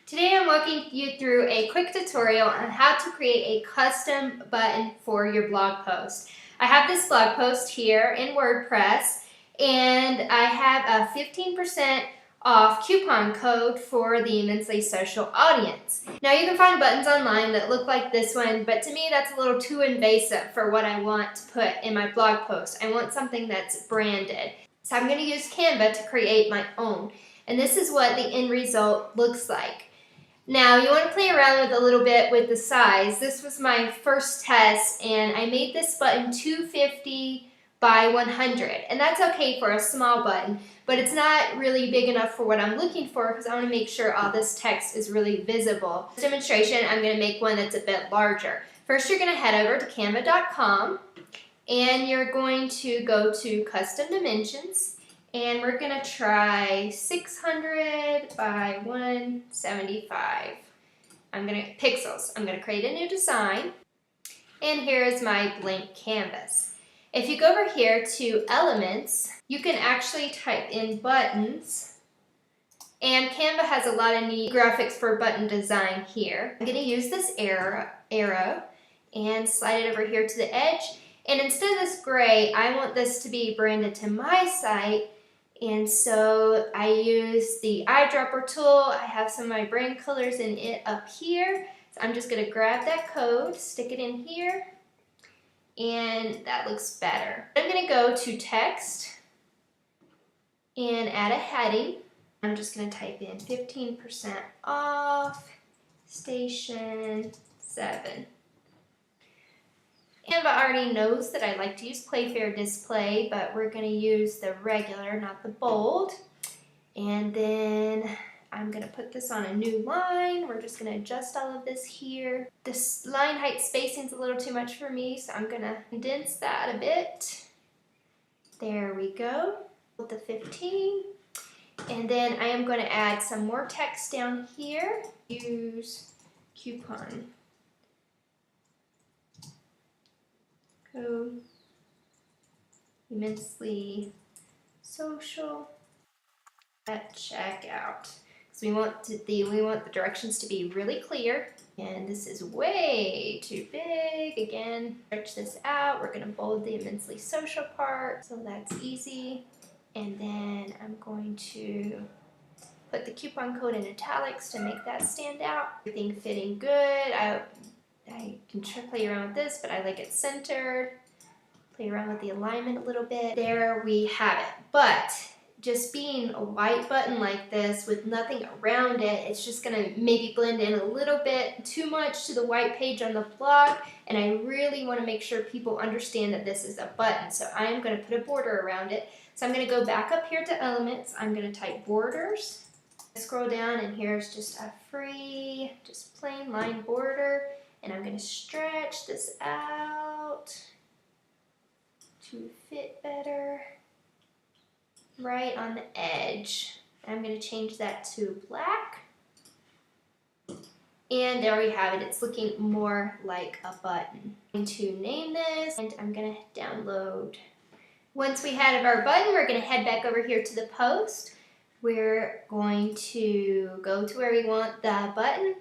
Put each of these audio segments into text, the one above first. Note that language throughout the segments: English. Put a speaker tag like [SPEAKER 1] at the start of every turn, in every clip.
[SPEAKER 1] Today I'm walking you through a quick tutorial on how to create a custom button for your blog post. I have this blog post here in WordPress and I have a 15% off coupon code for the Immensely Social audience. Now you can find buttons online that look like this one, but to me that's a little too invasive for what I want to put in my blog post. I want something that's branded. So I'm going to use Canva to create my own. And this is what the end result looks like. Now you want to play around with a little bit with the size. This was my first test and I made this button 250 by 100, and that's okay for a small button, but it's not really big enough for what I'm looking for because I want to make sure all this text is really visible. For this demonstration, I'm going to make one that's a bit larger. First, you're going to head over to canva.com and you're going to go to custom dimensions. And we're going to try 600 by 175. Pixels. I'm going to create a new design. And here is my blank canvas. If you go over here to elements, you can actually type in buttons. And Canva has a lot of neat graphics for button design here. I'm going to use this arrow and slide it over here to the edge. And instead of this gray, I want this to be branded to my site. And so I use the eyedropper tool. I have some of my brand colors in it up here. So I'm just going to grab that code, stick it in here, and that looks better. I'm going to go to text and add a heading. I'm just going to type in 15% off station 7. Canva already knows that I like to use Playfair display, but we're going to use the regular, not the bold. And then I'm going to put this on a new line. We're just going to adjust all of this here. This line height spacing is a little too much for me, so I'm going to condense that a bit. There we go. With the 15. And then I am going to add some more text down here. Use coupon code Immensely Social at checkout. So we want the directions to be really clear. And this is way too big. Again, stretch this out. We're going to bold the Immensely Social part, so that's easy. And then I'm going to put the coupon code in italics to make that stand out. Everything fitting good. I can play around with this, but I like it centered. Play around with the alignment a little bit. There we have it. But just being a white button like this with nothing around it, it's just going to maybe blend in a little bit too much to the white page on the blog. And I really want to make sure people understand that this is a button. So I'm going to put a border around it. So I'm going to go back up here to elements. I'm going to type borders. Scroll down and here's just a free, just plain line border. And I'm going to stretch this out to fit better right on the edge. I'm going to change that to black. And there we have it. It's looking more like a button. I'm going to name this and I'm going to download. Once we have our button, we're going to head back over here to the post. We're going to go to where we want the button,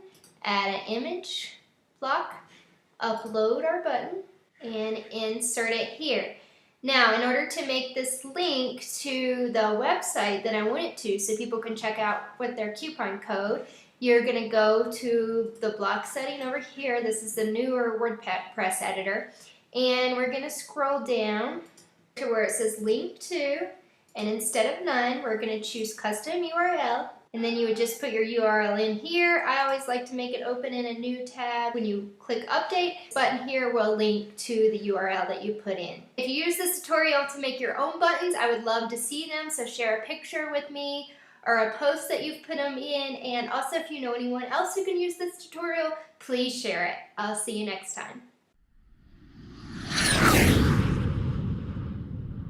[SPEAKER 1] add an image block, upload our button, and insert it here. Now, in order to make this link to the website that I want it to, so people can check out with their coupon code, you're going to go to the block setting over here. This is the newer WordPress editor. And we're going to scroll down to where it says link to, and instead of none, we're going to choose custom URL. And then you would just put your URL in here. I always like to make it open in a new tab. When you click update, this button here will link to the URL that you put in. If you use this tutorial to make your own buttons, I would love to see them. So share a picture with me or a post that you've put them in. And also if you know anyone else who can use this tutorial, please share it. I'll see you next time.